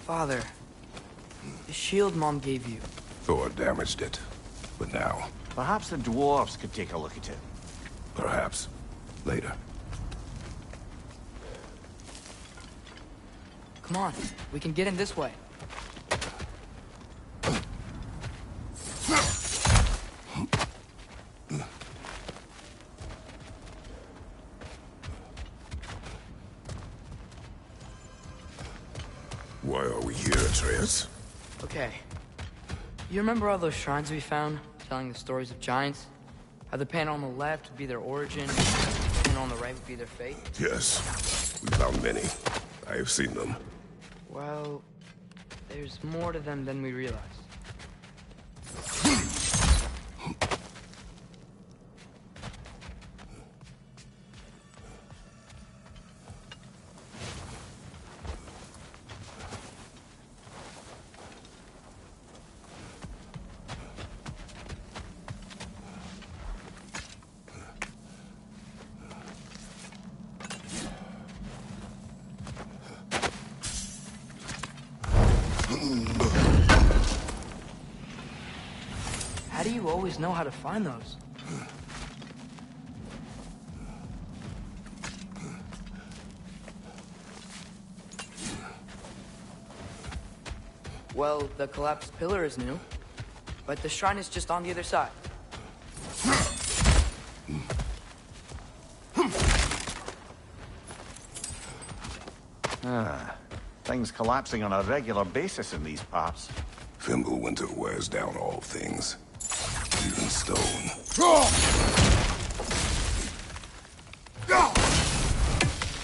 Father, the shield Mom gave you. Thor damaged it. But now, Perhaps the dwarves could take a look at it. perhaps, later. Come on, we can get in this way. Why are we here, Atreus? Okay. You remember all those shrines we found, telling the stories of giants? How the panel on the left would be their origin, and the panel on the right would be their fate? Yes, we found many. I have seen them. Well, there's more to them than we realize. How do you always know how to find those? Well, the collapsed pillar is new, but the shrine is just on the other side. Things collapsing on a regular basis in these parts. Fimbulwinter wears down all things, even stone.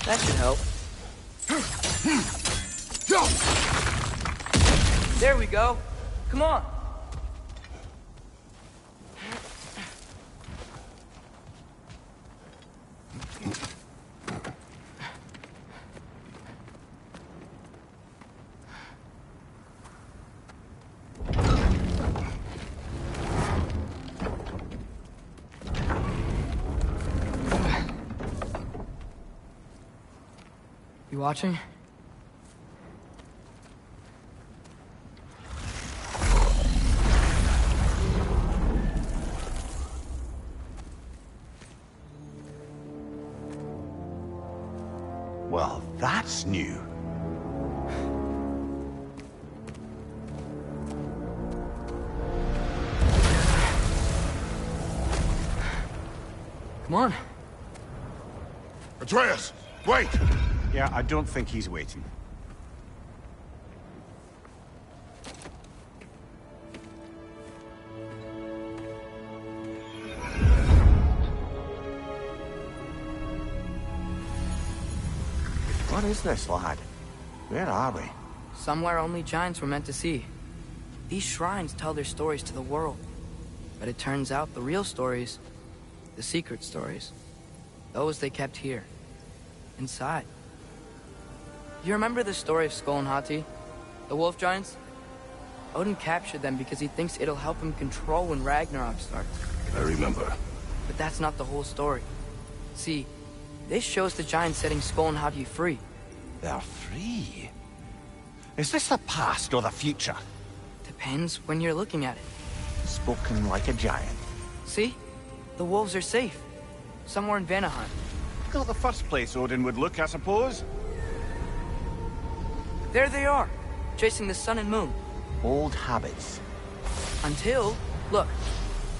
That should help. There we go. Come on. You watching? Well, that's new. Come on. Atreus, wait! Yeah, I don't think he's waiting. What is this, lad? Where are we? Somewhere only giants were meant to see. These shrines tell their stories to the world. But it turns out the real stories, the secret stories, those they kept here, inside. You remember the story of Skull and Hati? The wolf giants? Odin captured them because he thinks it'll help him control when Ragnarok starts. I remember. But that's not the whole story. See, this shows the giants setting Skull and Hati free. They're free. Is this the past or the future? Depends when you're looking at it. Spoken like a giant. See? The wolves are safe. Somewhere in Vanaheim. Not the first place Odin would look, I suppose. There they are, chasing the sun and moon. Old habits. Until, look,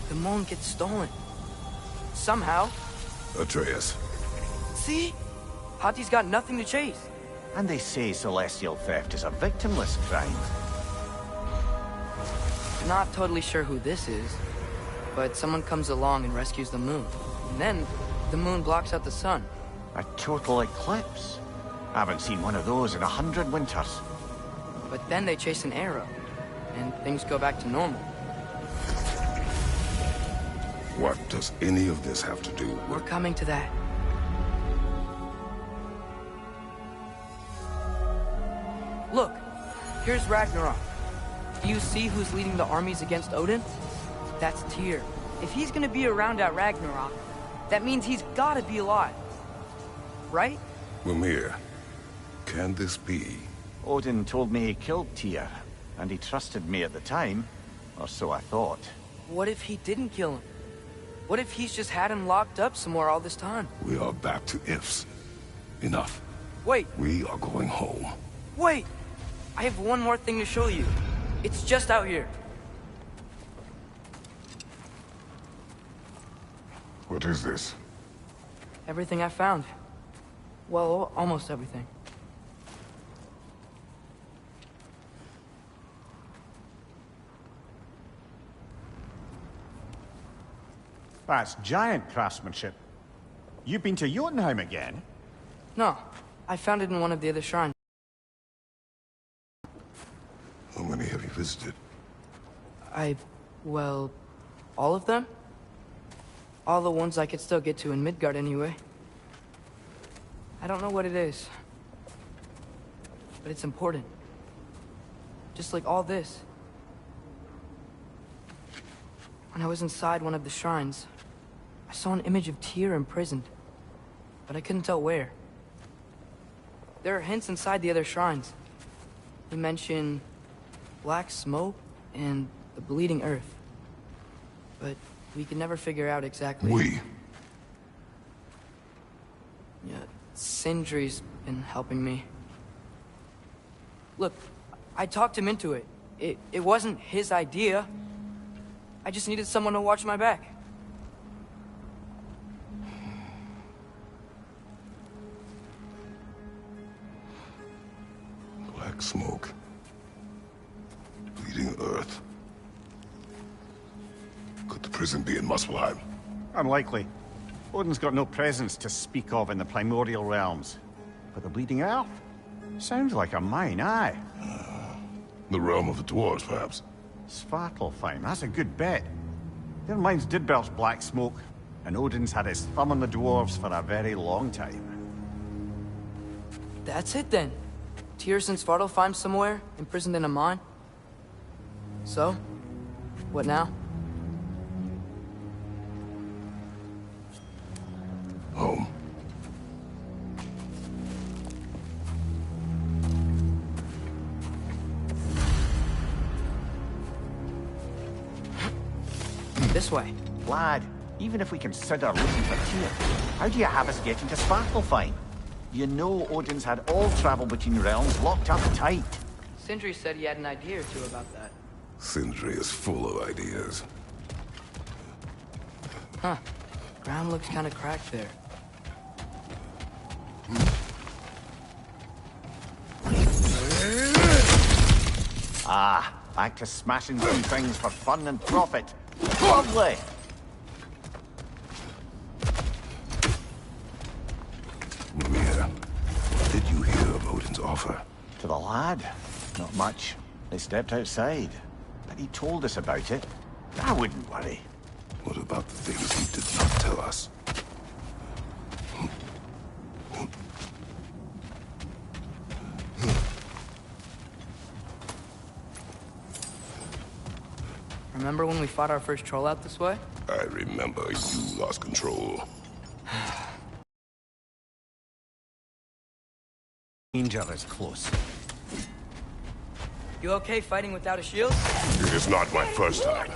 the moon gets stolen. Somehow. Atreus. See? Hati's got nothing to chase. And they say celestial theft is a victimless crime. Not totally sure who this is, but someone comes along and rescues the moon. And then, the moon blocks out the sun. A total eclipse. Haven't seen one of those in 100 winters. But then they chase an arrow, and things go back to normal. What does any of this have to do with... We're coming to that. Look, here's Ragnarok. Do you see who's leading the armies against Odin? That's Tyr. If he's gonna be around at Ragnarok, that means he's gotta be alive. Right? Mimir, can this be? Odin told me he killed Tyr, and he trusted me at the time, or so I thought. What if he didn't kill him? What if he's just had him locked up somewhere all this time? We are back to ifs. Enough. Wait, We are going home. wait! I have one more thing to show you. It's just out here. What is this? Everything I found. Well, almost everything. That's giant craftsmanship. You've been to Jotunheim again? No, I found it in one of the other shrines. How many have you visited? Well, all of them? All the ones I could still get to in Midgard anyway. I don't know what it is. But it's important. Just like all this. When I was inside one of the shrines, I saw an image of Tyr imprisoned. But I couldn't tell where. There are hints inside the other shrines. They mention black smoke and the bleeding earth. But we could never figure out exactly... We? Yeah, Sindri's been helping me. Look, I talked him into it. It wasn't his idea. I just needed someone to watch my back. Black smoke. Bleeding earth. Could the prison be in Muspelheim? Unlikely. Odin's got no presence to speak of in the primordial realms. But the Bleeding Earth? Sounds like a mine, aye. The realm of the dwarves, perhaps? Svartalfheim, that's a good bet. Their mines did belch black smoke, and Odin's had his thumb on the dwarves for a very long time. That's it then. Tyr's in Svartalfheim somewhere, imprisoned in a mine. So, what now? Home. This way. Lad, even if we consider looking for Tyr, how do you have us getting to Svartalfheim? You know Odin's had all travel between realms locked up tight. Sindri said he had an idea or two about that. Sindri is full of ideas. Huh. Ground looks kind of cracked there. Ah, back to smashing some things for fun and profit. Lovely! Mimir, what did you hear of Odin's offer? To the lad? Not much. They stepped outside. But he told us about it. I wouldn't worry. What about the things he did not tell us? Remember when we fought our first troll out this way? I remember you lost control. Danger is close. You okay fighting without a shield? It is not my first time.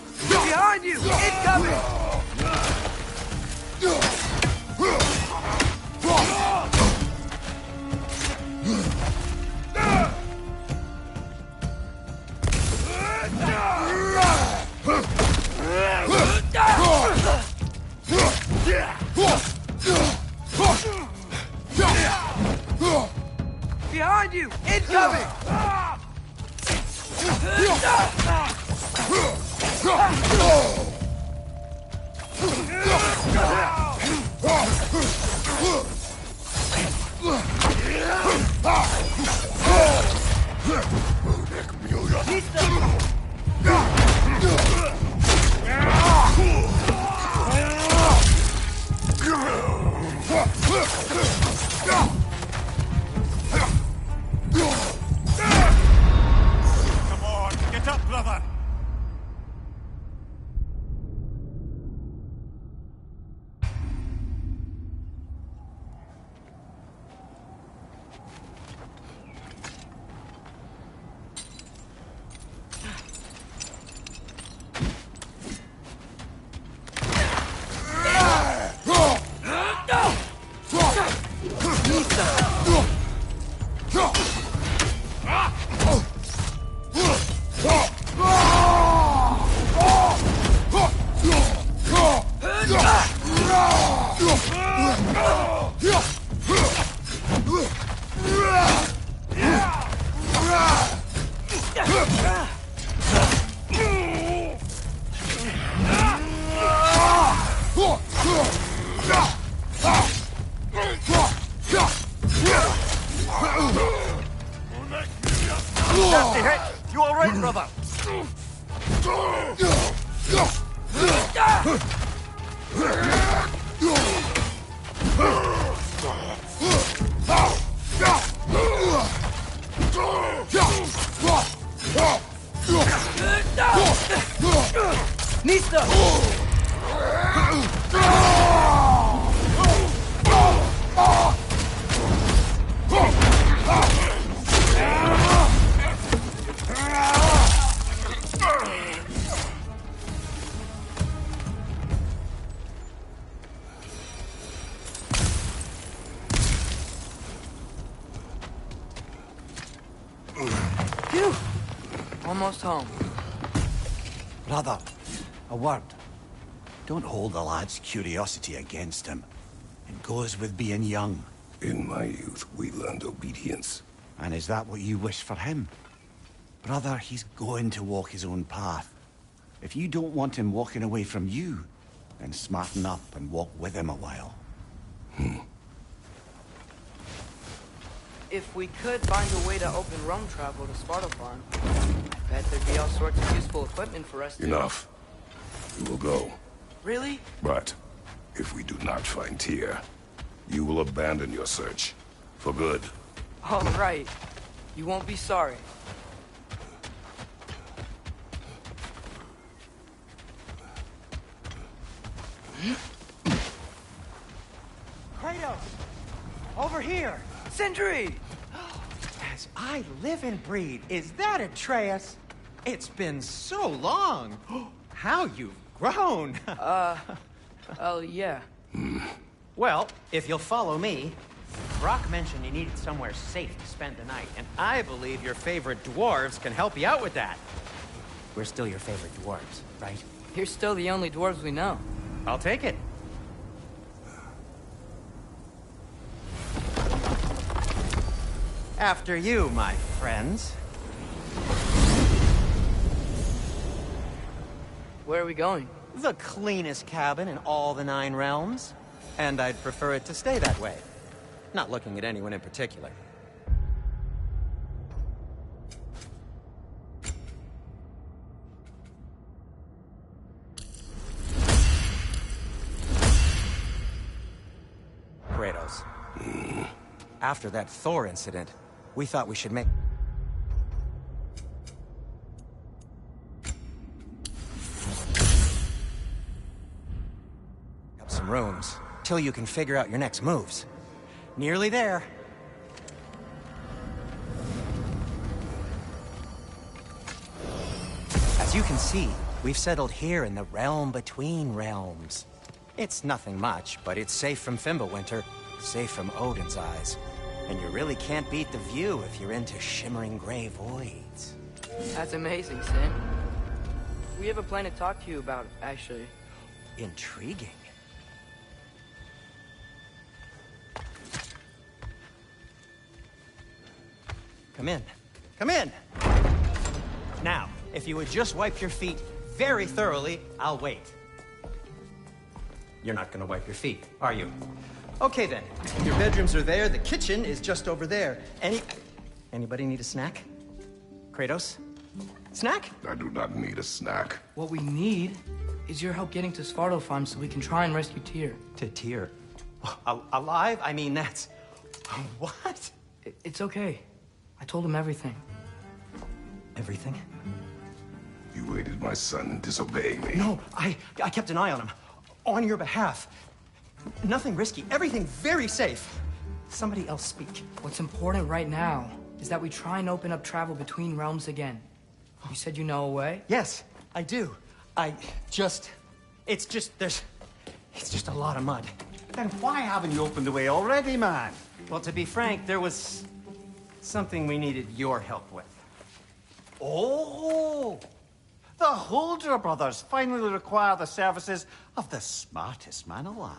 Behind you! Incoming! Behind you! Incoming! Nista! Phew! Almost home. Brother, a word. Don't hold the lad's curiosity against him. It goes with being young. In my youth, we learned obedience. And is that what you wish for him? Brother, he's going to walk his own path. If you don't want him walking away from you, then smarten up and walk with him a while. If we could find a way to open realm travel to Svartalfheim, I bet there'd be all sorts of useful equipment for us to... Enough. We will go. Really? But if we do not find Tyr, you will abandon your search. For good. All right. You won't be sorry. Kratos! Over here! Sentry! As I live and breathe, is that Atreus? It's been so long! How you've grown! Oh, yeah. Well, if you'll follow me, Brock mentioned you needed somewhere safe to spend the night, and I believe your favorite dwarves can help you out with that. We're still your favorite dwarves, right? You're still the only dwarves we know. I'll take it. After you, my friends. Where are we going? The cleanest cabin in all the 9 realms. And I'd prefer it to stay that way. Not looking at anyone in particular. Kratos. After that Thor incident, we thought we should make... up some rooms, till you can figure out your next moves. Nearly there. As you can see, we've settled here in the realm between realms. It's nothing much, but it's safe from Fimbulwinter, safe from Odin's eyes. And you really can't beat the view if you're into shimmering gray voids. That's amazing, Sin. We have a plan to talk to you about, actually. Intriguing. Come in. Come in! Now, if you would just wipe your feet very thoroughly, I'll wait. You're not gonna wipe your feet, are you? Okay then. Your bedrooms are there, the kitchen is just over there. Anybody need a snack? Kratos? Snack? I do not need a snack. What we need is your help getting to Svartalfheim so we can try and rescue Tyr. To Tyr. Alive? I mean, that's... What? It's okay. I told him everything. Everything? You aided my son in disobeying me. No, I kept an eye on him. On your behalf. Nothing risky. Everything very safe. Somebody else speak. What's important right now is that we try and open up travel between realms again. You said you know a way? Yes, I do. It's just a lot of mud. Then why haven't you opened the way already, man? Well, to be frank, there was something we needed your help with. Oh! The Holder brothers finally require the services of the smartest man alive.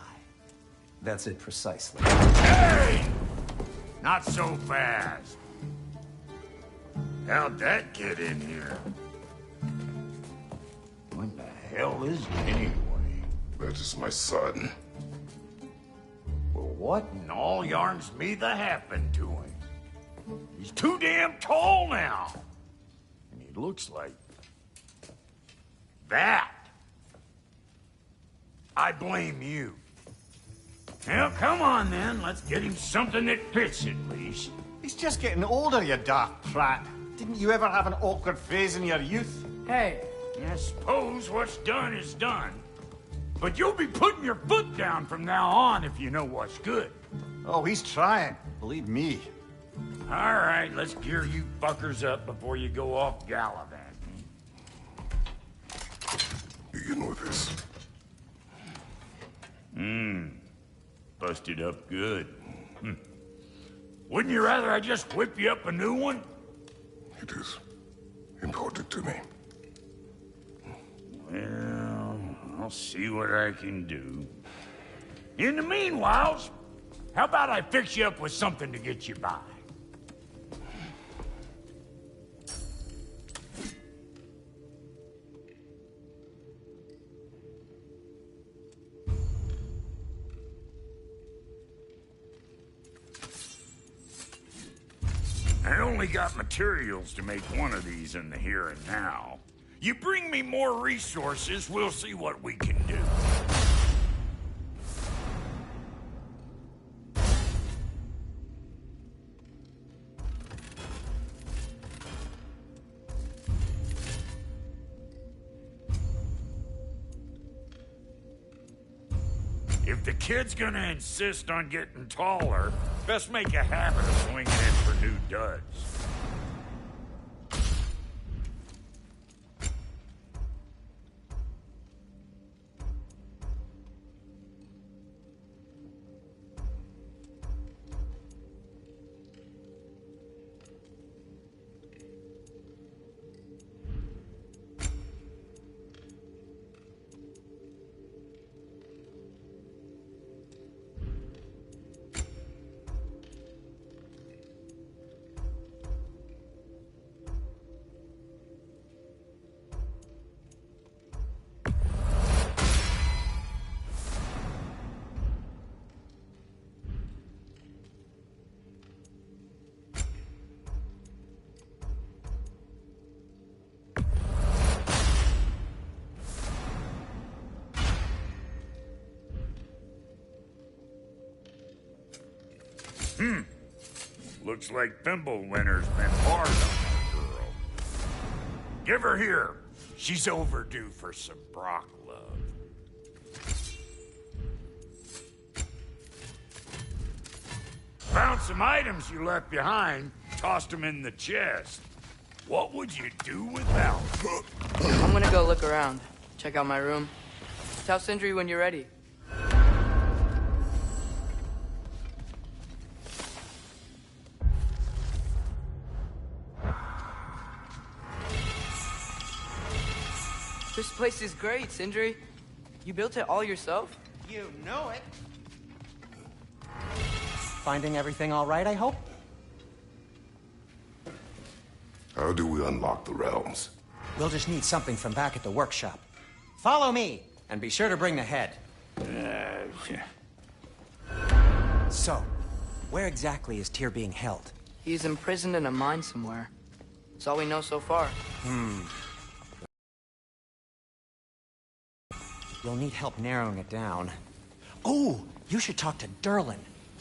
That's it precisely. Hey! Not so fast. How'd that get in here? What the hell is it anyway? That is my son. Well, what in all yarns me that happened to him? He's too damn tall now. And he looks like That? I blame you. Well, come on then. Let's get him something that fits at least. He's just getting older, you daft prat. Didn't you ever have an awkward phase in your youth? Hey, I suppose what's done is done. But you'll be putting your foot down from now on if you know what's good. Oh, he's trying. Believe me. All right, let's gear you fuckers up before you go off gallivanting. Begin with this. Busted up good. Wouldn't you rather I just whip you up a new one? It is important to me. Well, I'll see what I can do. In the meanwhile, how about I fix you up with something to get you by? I only got materials to make one of these in the here and now. You bring me more resources, we'll see what we can do. If the kid's gonna insist on getting taller, best make a habit of swinging in for new duds. Looks like Thimblewinter's been hard on that girl. Give her here. She's overdue for some Brock love. Found some items you left behind, tossed them in the chest. What would you do without them? I'm gonna go look around. Check out my room. Tell Sindri when you're ready. This place is great, Sindri. You built it all yourself? You know it. Finding everything all right, I hope? How do we unlock the realms? We'll just need something from back at the workshop. Follow me, and be sure to bring the head. So, where exactly is Tyr being held? He's imprisoned in a mine somewhere. That's all we know so far. You'll need help narrowing it down. Oh, you should talk to Durlin.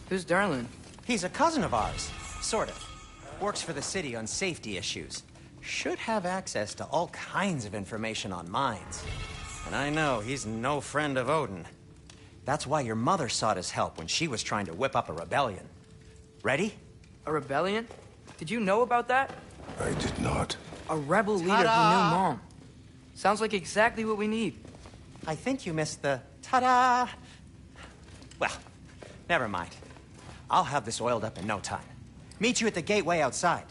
Who's Darlin? He's a cousin of ours, sort of. Works for the city on safety issues. Should have access to all kinds of information on mines. And I know he's no friend of Odin. That's why your mother sought his help when she was trying to whip up a rebellion. Ready? A rebellion? Did you know about that? I did not. A rebel leader who knew Mom. Sounds like exactly what we need. I think you missed the ta-da. Well, never mind. I'll have this oiled up in no time. Meet you at the gateway outside.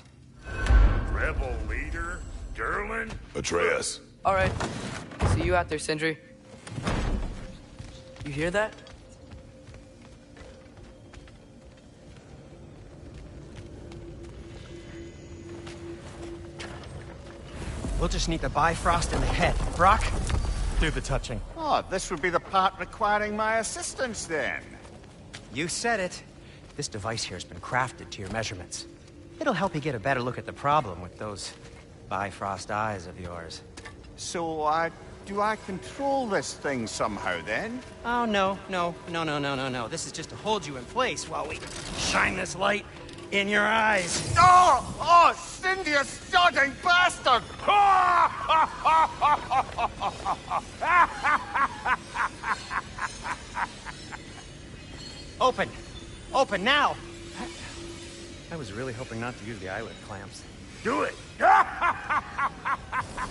Rebel leader? Durlin? Atreus. All right. See you out there, Sindri. You hear that? We'll just need the Bifrost in the head. Brock, do the touching. Oh, this would be the part requiring my assistance then. You said it. This device here has been crafted to your measurements. It'll help you get a better look at the problem with those Bifrost eyes of yours. So I Do I control this thing somehow, then? Oh, no. This is just to hold you in place while we shine this light in your eyes. Oh! Oh, Cindy, you sodding bastard! Open! Open now! I was really hoping not to use the eyelid clamps. Do it!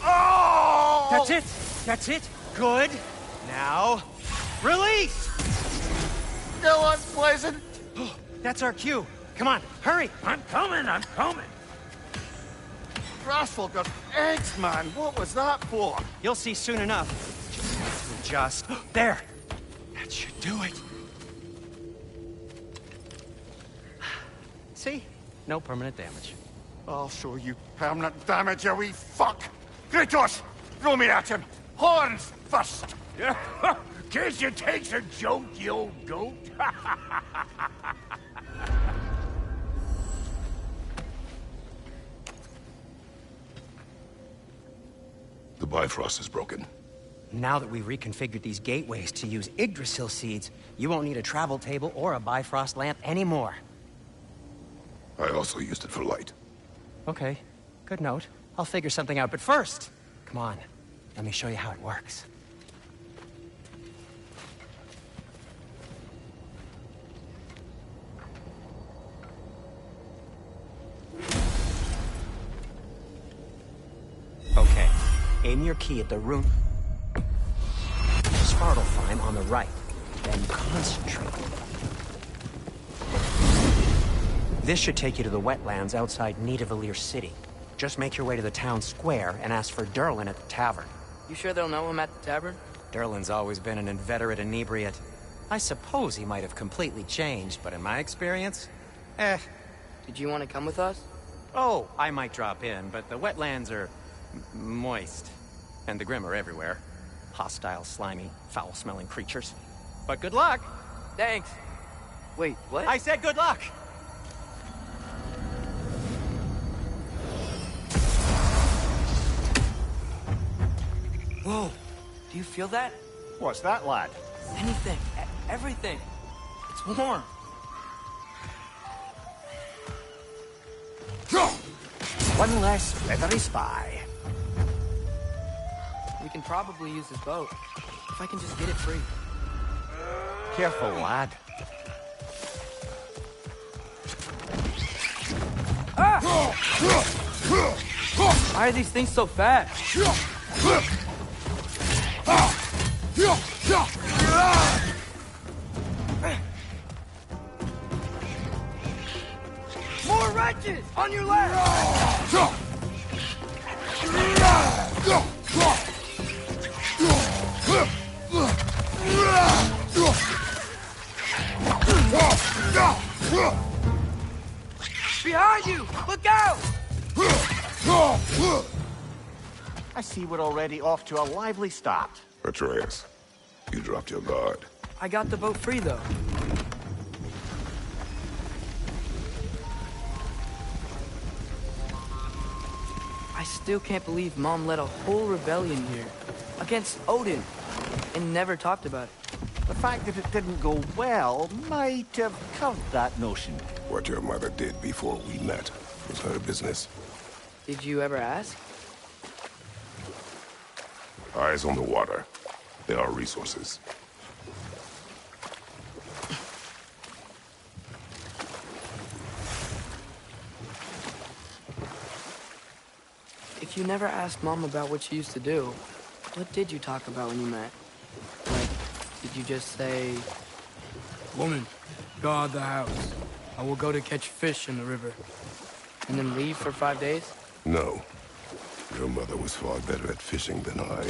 Oh! That's it! That's it! Good! Now, release! Still unpleasant. That's our cue. Come on, hurry! I'm coming! Rascal got eggs, man. What was that for? You'll see soon enough. Just have to adjust. There! That should do it. See? No permanent damage. I'll show you permanent damage, you wee fuck! Kratos! Throw me at him! Horns first! Guess you takes a joke, you old goat. The Bifrost is broken. Now that we've reconfigured these gateways to use Yggdrasil seeds, you won't need a travel table or a Bifrost lamp anymore. I also used it for light. Okay, good note. I'll figure something out, but first, come on, let me show you how it works. Okay, aim your key at the rune Svartalfheim on the right, then concentrate. This should take you to the wetlands outside Nidavellir City. Just make your way to the town square and ask for Durlin at the tavern. You sure they'll know him at the tavern? Durlin's always been an inveterate inebriate. I suppose he might have completely changed, but in my experience, Did you want to come with us? Oh, I might drop in, but the wetlands are moist. And the Grim are everywhere. Hostile, slimy, foul-smelling creatures. But good luck! Thanks. Wait, what? I said good luck! Whoa, do you feel that? What's that, lad? Anything, everything. It's warm. One less feathery spy. We can probably use this boat. If I can just get it free. Careful, lad. Why are these things so fast? More wrenches! On your left! Behind you! Look out! I see we're already off to a lively start. Atreus, you dropped your guard. I got the boat free, though. I still can't believe Mom led a whole rebellion here. Against Odin. And never talked about it. The fact that it didn't go well might have curved that notion. What your mother did before we met was her business. Did you ever ask? Eyes on the water. There are resources. If you never asked Mom about what she used to do, what did you talk about when you met? Like, did you just say... Woman, guard the house. I will go to catch fish in the river. And then leave for 5 days? No. Your mother was far better at fishing than I.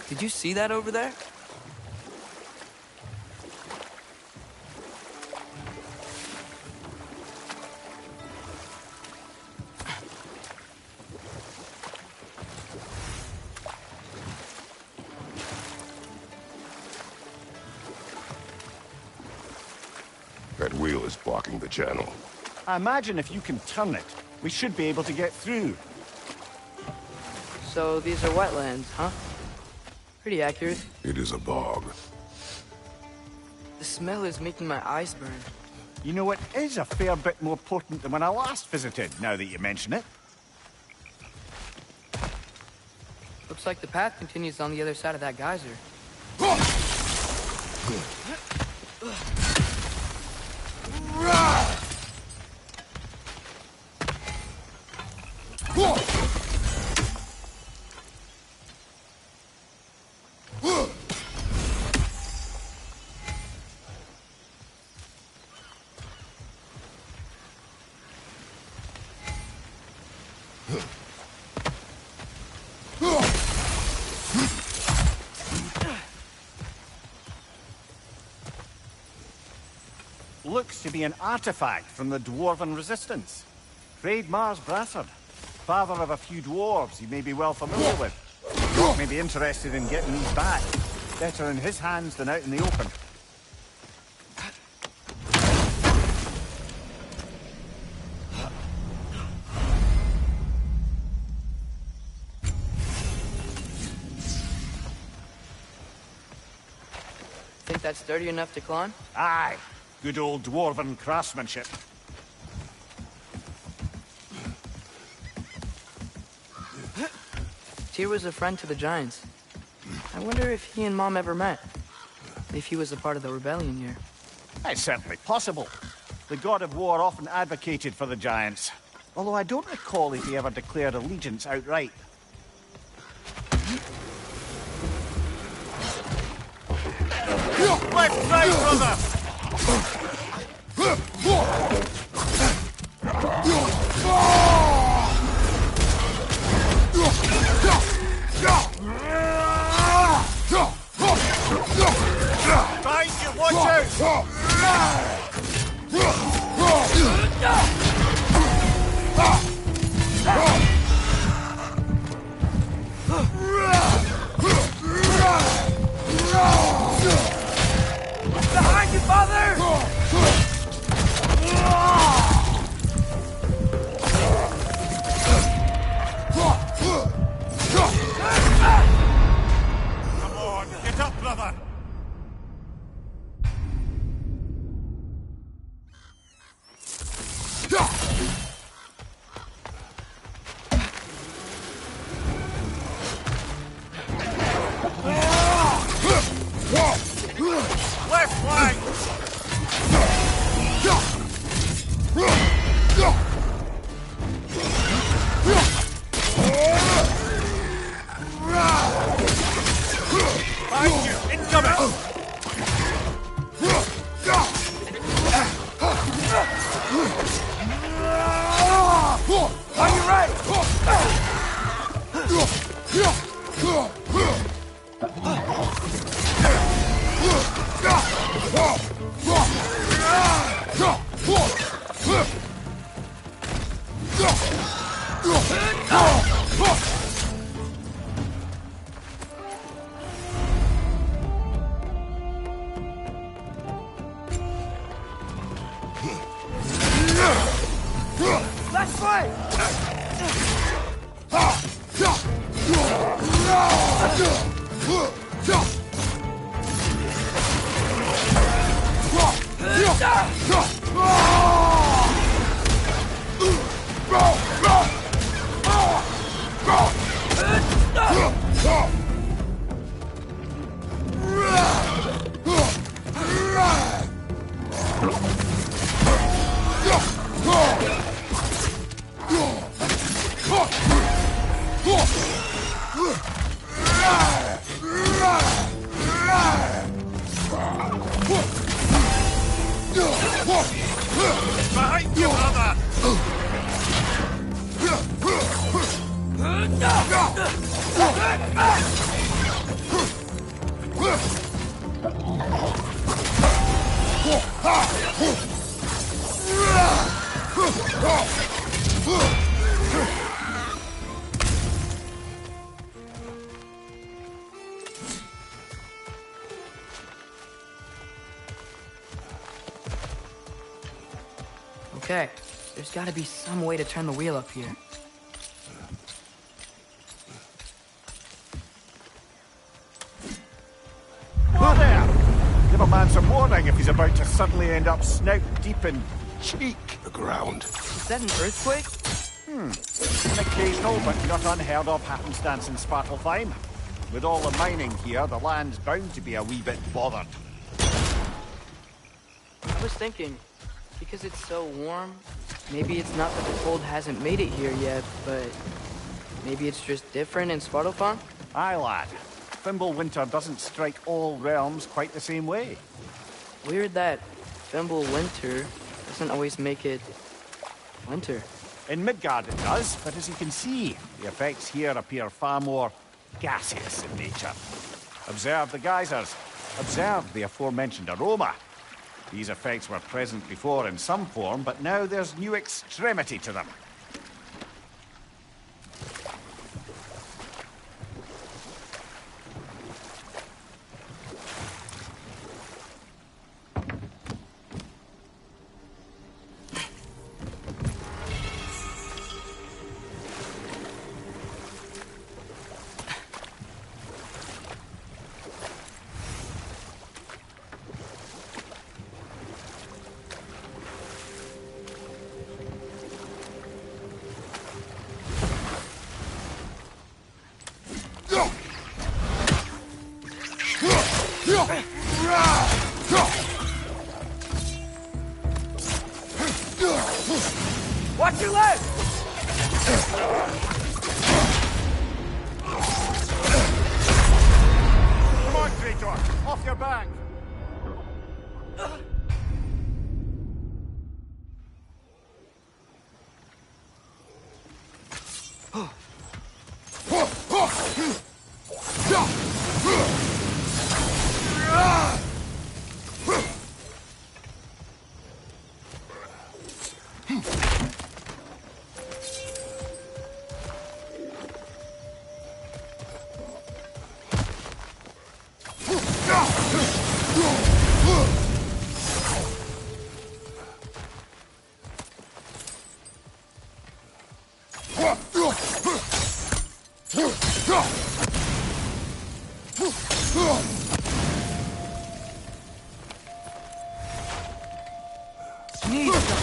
Did you see that over there? That wheel is blocking the channel. I imagine if you can turn it, we should be able to get through. So these are wetlands, huh? Pretty accurate. It is a bog. The smell is making my eyes burn. You know, it is a fair bit more potent than when I last visited, now that you mention it. Looks like the path continues on the other side of that geyser. Looks to be an artifact from the Dwarven Resistance. Freyd Mars Brassard, father of a few dwarves you may be well familiar with. Doc may be interested in getting these back. Better in his hands than out in the open. Think that's sturdy enough to climb? Aye. Good old Dwarven craftsmanship. Tyr was a friend to the Giants. I wonder if he and Mom ever met. If he was a part of the rebellion here. It's certainly possible. The god of war often advocated for the Giants. Although I don't recall if he ever declared allegiance outright. Left, right, brother! Behind you, watch Behind you, father! Come on, get up, brother! Left flank! Behind you! Incoming! On your right! Left way! Behind you, brother! Okay, there's gotta be some way to turn the wheel up here. Whoa there! Give a man some warning if he's about to suddenly end up snout deep in cheek. The ground. Is that an earthquake? An occasional but not unheard of happenstance in Svartalfheim. With all the mining here, the land's bound to be a wee bit bothered. I was thinking, because it's so warm, maybe it's not that the cold hasn't made it here yet, but maybe it's just different in Svartalfheim? Aye, lad. Fimbulwinter doesn't strike all realms quite the same way. Weird that Fimbulwinter doesn't always make it winter. In Midgard it does, but as you can see, the effects here appear far more gaseous in nature. Observe the geysers. Observe the aforementioned aroma. These effects were present before in some form, but now there's new extremity to them. Watch your leg! Come on, Traitor! Off your back! Need some.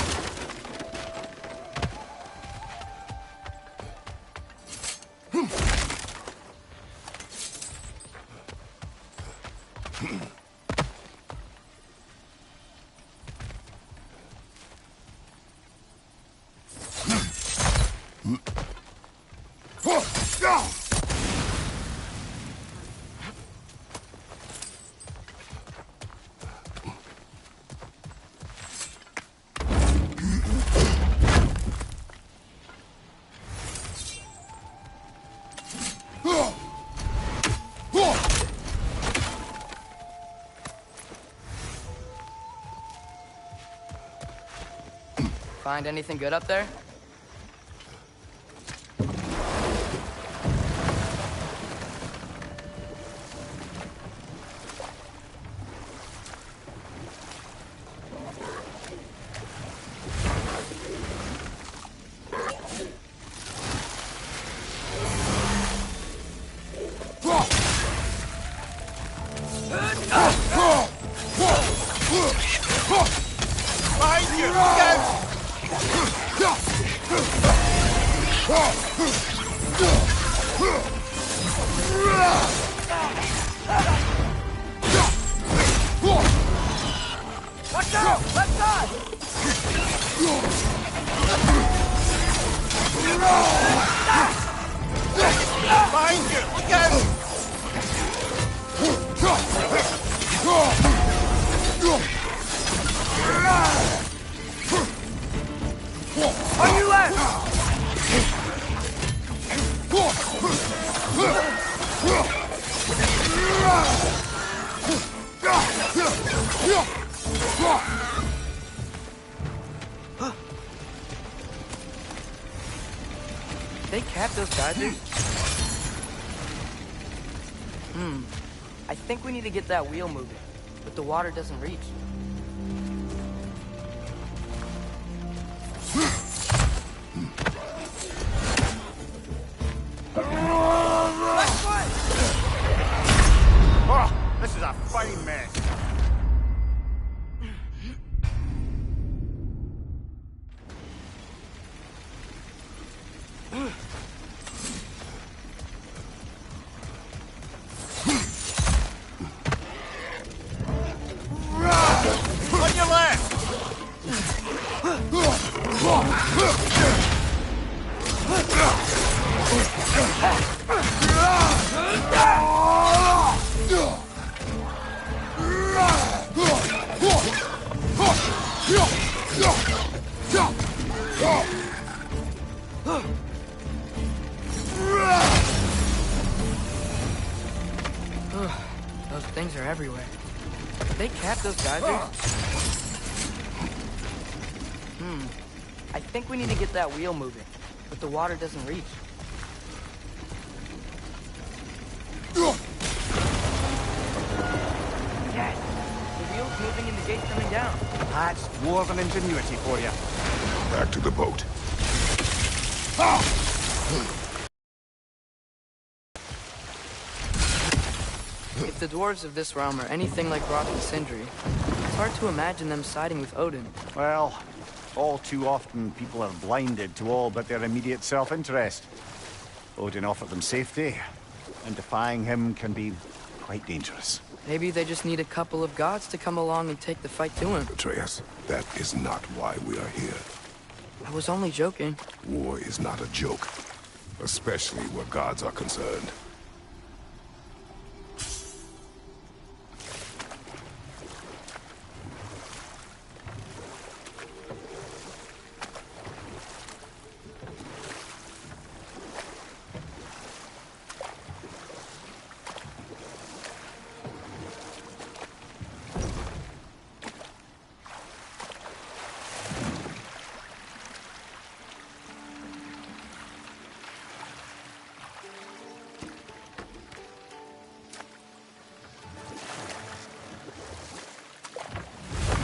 Find anything good up there? Behind you! Go! Watch out! Left side! Behind you! Look out! On your left! They capped those geysers? I think we need to get that wheel moving, but the water doesn't reach. fine mess. On your left! Those things are everywhere. Did they cap those geysers? I think we need to get that wheel moving, but the water doesn't reach. Yes! The wheel's moving and the gate's coming down. That's dwarven ingenuity for you. Back to the boat. If the dwarves of this realm are anything like Rock and Sindri, it's hard to imagine them siding with Odin. Well, all too often people are blinded to all but their immediate self-interest. Odin offered them safety, and defying him can be quite dangerous. Maybe they just need a couple of gods to come along and take the fight to him. Atreus, that is not why we are here. I was only joking. War is not a joke, especially where gods are concerned.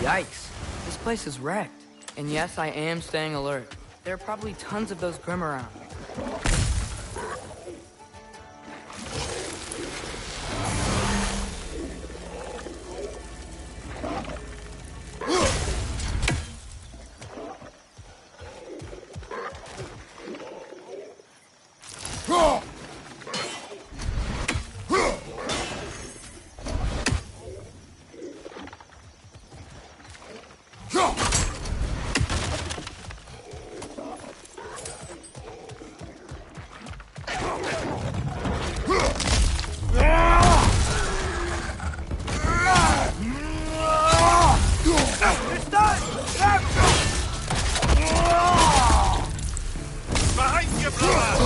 Yikes. This place is wrecked. And yes, I am staying alert. There are probably tons of those Grim around. Behind you, brother!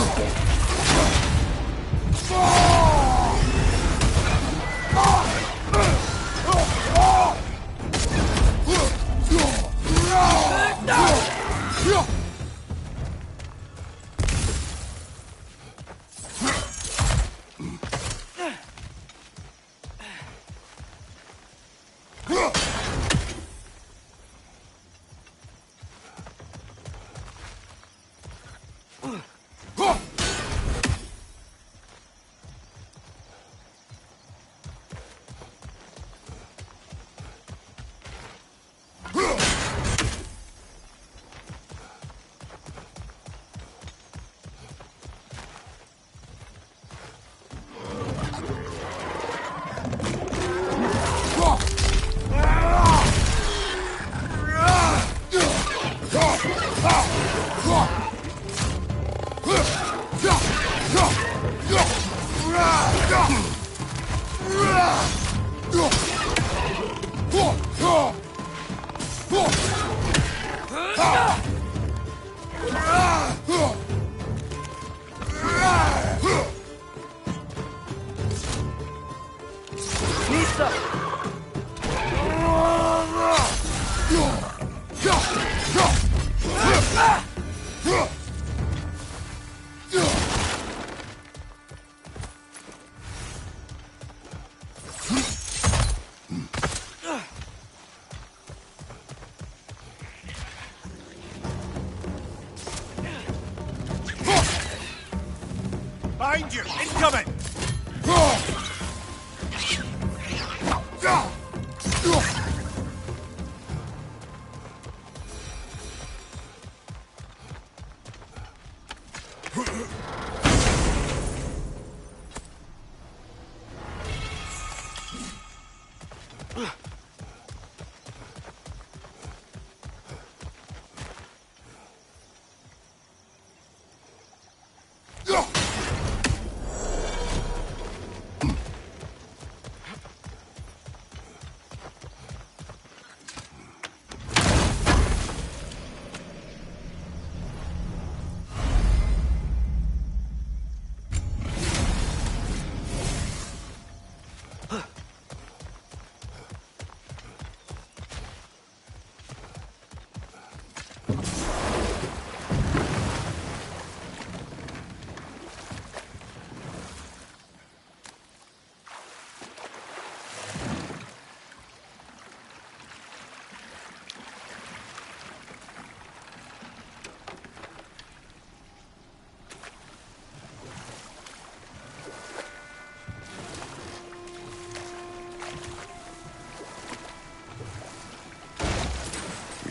Behind you! Incoming!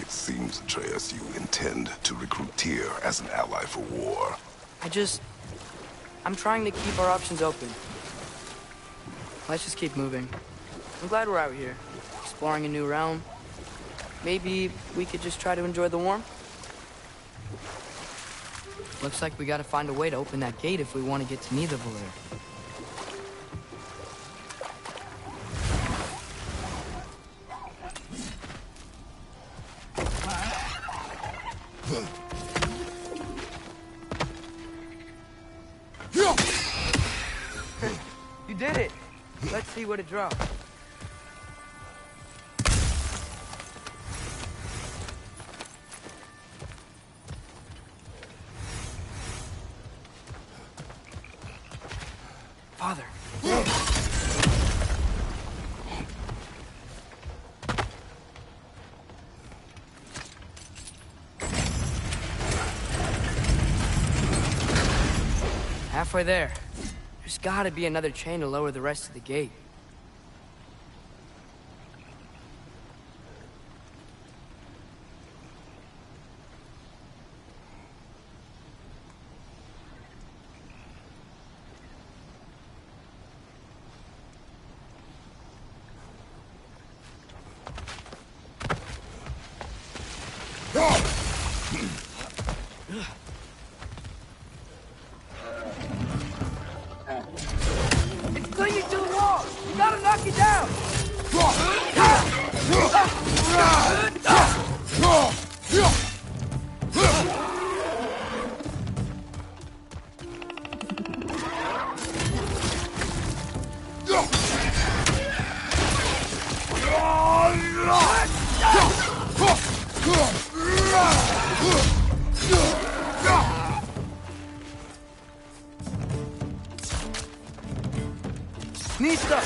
Seems, Atreus, you intend to recruit Tyr as an ally for war. I'm trying to keep our options open. Let's just keep moving. I'm glad we're out here, exploring a new realm. Maybe we could just try to enjoy the warmth? Looks like we gotta find a way to open that gate if we want to get to Nidavellir. You did it! Let's see what it drops. Father. Halfway there. There's gotta be another chain to lower the rest of the gate. It's clinging to the wall! You gotta knock it down! Nista!